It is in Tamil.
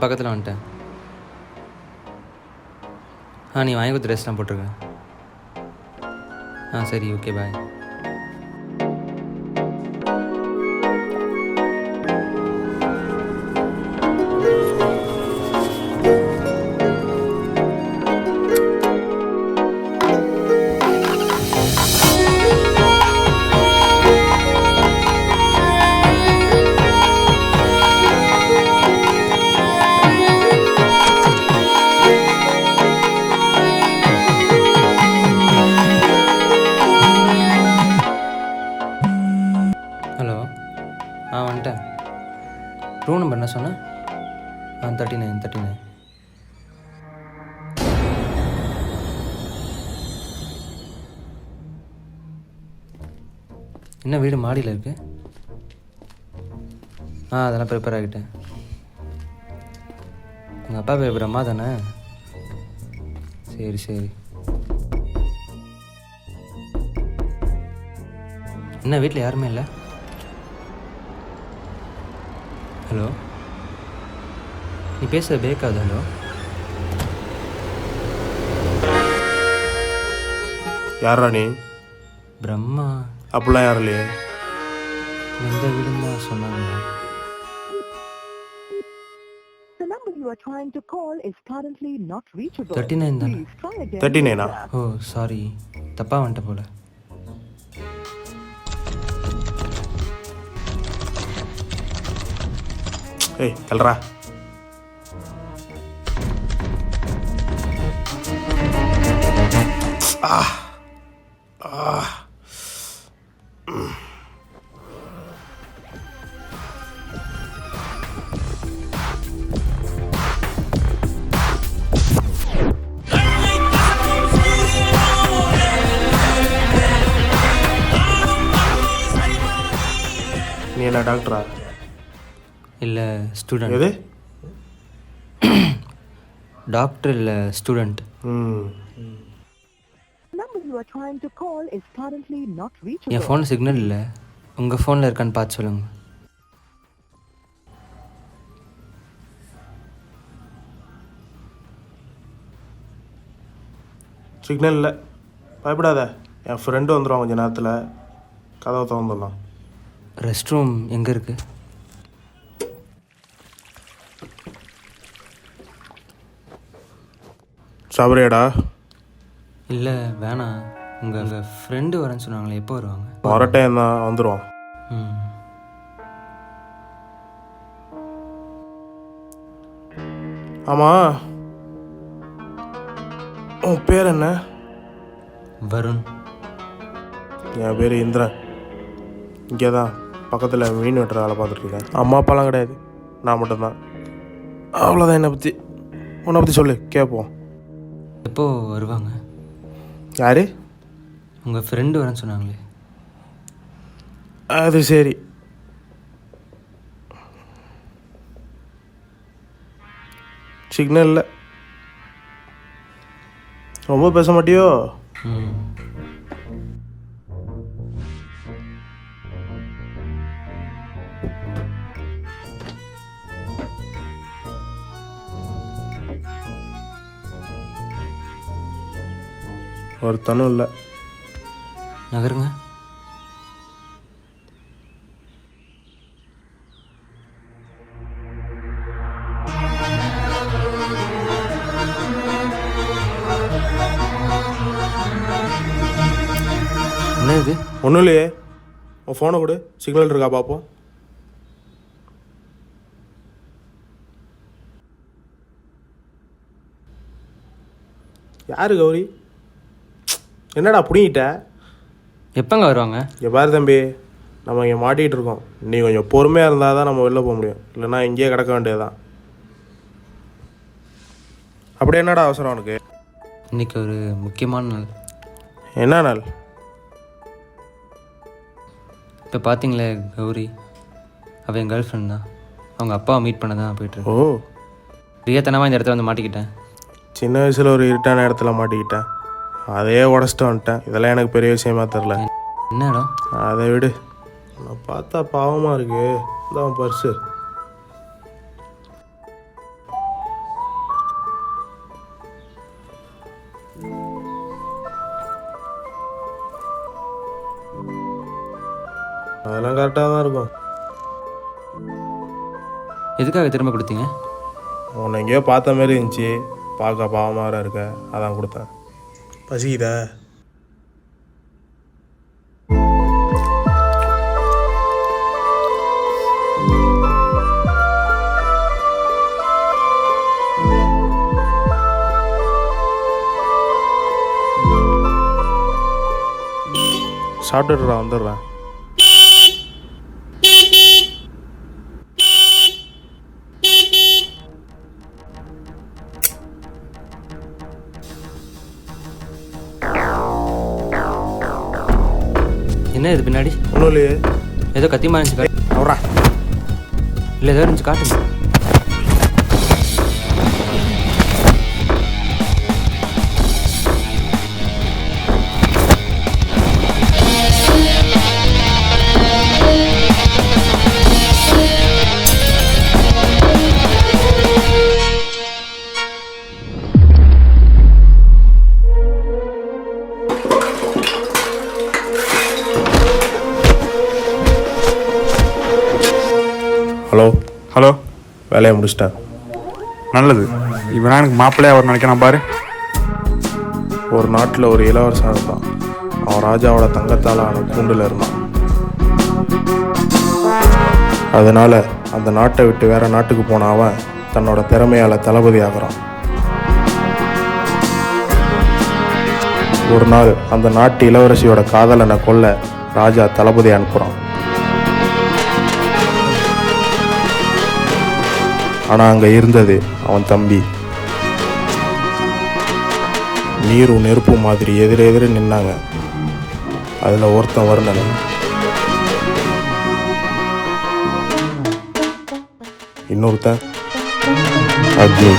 பக்கத்தில் வந்துட்டேன். நீ வாங்கி கொடுத்த ட்ரெஸ் நான் போட்டிருக்கேன். சரி, ஓகே, பாய். ஹலோ. வந்துட்டேன். ரூம் நம்பர் என்ன சொன்னேன்? 39. என்ன வீடு மாடியில் இருக்கு? அதெல்லாம் ப்ரிப்பேர் ஆகிட்டேன். உங்கள் அப்பா பேர் பிரம்மா தானே? சரி. என்ன வீட்டில் யாருமே இல்லை? ஹலோ, நீ பேசுகிற பிரேக் ஆகுது. ஹலோ, யாரா நீ? பிரம்மா. அப்படிலாம் யாரும் இல்லையே. எந்த வீடுன்னு தான் சொன்னாங்க. The number you are trying to call is currently not reachable. 39 தானே? Please try again. 39 ஓ, சாரி, தப்பாக வந்துட்ட போல. ஏய் தல்றா. நீ என்ன டாக்டரா? இல்லை, ஸ்டூடெண்ட். எது? டாக்டர் இல்லை, student. The number you are trying to call is currently not reachable. என் ஃபோனில் சிக்னல் இல்லை. உங்கள் ஃபோனில் இருக்கான்னு பார்த்து சொல்லுங்கள். சிக்னல் இல்லை, பயப்படாத. என் ஃப்ரெண்டு வந்துடுவான் கொஞ்சம் நேரத்தில். கதவை திறந்துடலாம். ரெஸ்ட் ரூம் எங்கே இருக்குது? சாப்பிட்றியாடா? இல்லை, வேணாம். உங்கள் ஃப்ரெண்டு வரேன்னு சொன்னாங்களே, எப்போ வருவாங்க? வர டைம் தான், வந்துடுவான். ஆமாம், உன் பேர் என்ன? வருண். என் பேர் இந்திரன். இங்கே தான் பக்கத்தில் மீன் வெட்டுற வேலை பார்த்துட்ருக்கேன். அம்மா அப்பாலாம் கிடையாது, நான் மட்டும்தான். அவ்வளோதான். உன்னை பற்றி சொல்லு, கேட்போம். எப்போ வருவாங்க? யார்? உங்கள் ஃப்ரெண்டு வரேன்னு சொன்னாங்களே. அது சரி. சிக்னல் இல்லை. ரொம்ப பேச மாட்டியோ? ஒருத்தனும் இல்லை. நகருங்க. என்ன இது? ஒன்றும் இல்லையே. உன் ஃபோனை கொடு, சிக்னல் இருக்கா பார்ப்போம். யாரு கௌரி? என்னடா புடிங்கிட்ட? எப்போங்க வருவாங்க? இங்கே பாரு தம்பி, நம்ம இங்கே மாட்டிகிட்டு இருக்கோம். நீ கொஞ்சம் பொறுமையாக இருந்தால் தான் நம்ம வெளில போக முடியும். இல்லைன்னா இங்கேயே கிடக்க வேண்டியதுதான். அப்படி என்னடா அவசரம் உனக்கு? இன்றைக்கி ஒரு முக்கியமான நாள். என்ன நாள்? இப்போ பார்த்தீங்களே கௌரி, அவள் என் கேர்ள் ஃப்ரெண்ட் தான். அவங்க அப்பாவை மீட் பண்ண தான் போய்ட்டுருக்கு. ஓ, ரியத்தனமாக இந்த இடத்துல வந்து மாட்டிக்கிட்டேன். சின்ன வயசில் ஒரு இருட்டான இடத்துல மாட்டிக்கிட்டேன். அதையே உடச்சிட்டு வந்துட்டேன். இதெல்லாம் எனக்கு பெரிய விஷயமா தெரில. என்ன இடம்? அதை விடு. நான் பார்த்தா பாவமாக இருக்கு. இதான் பர்ஸு. அதெல்லாம் கரெக்டாக தான் இருக்கும். எதுக்காக திரும்ப கொடுத்தீங்க? உன்னை எங்கேயோ பார்த்த மாதிரி இருந்துச்சு, பார்க்க பாவமாக இருக்க, அதான் கொடுத்தேன். பசிக்குதா? சாப்பிட்டுடுறா, வந்துடுறேன். என்ன இது பின்னாடி? ஒன்றும் இல்லையே. ஏதோ கத்தியமாக இருந்துச்சு. அவரா இல்லை ஏதோ இருந்துச்சு, காட்டுங்க. ஹலோ. ஹலோ. வேலையை முடிச்சிட்டேன். நல்லது. இவனா எனக்கு மாப்பிள்ளையா அவர் நினைக்கிறான் பாரு. ஒரு நாட்டில் ஒரு இளவரசன் இருந்தான். அவன் ராஜாவோட தங்கத்தால் ஆன கூண்டில் இருந்தான். அதனால் அந்த நாட்டை விட்டு வேறு நாட்டுக்கு போன அவன் தன்னோட திறமையால் தளபதி ஆகிறான். ஒரு நாள் அந்த நாட்டு இளவரசியோட காதலனை கொல்ல ராஜா தளபதி அனுப்புகிறான். ஆனால் அங்கே இருந்தது அவன் தம்பி. நீரும் நெருப்பு மாதிரி எதிரெதிர நின்னாங்க. அதில் ஒருத்தன் வருணன், இன்னொருத்தன் அக்னி.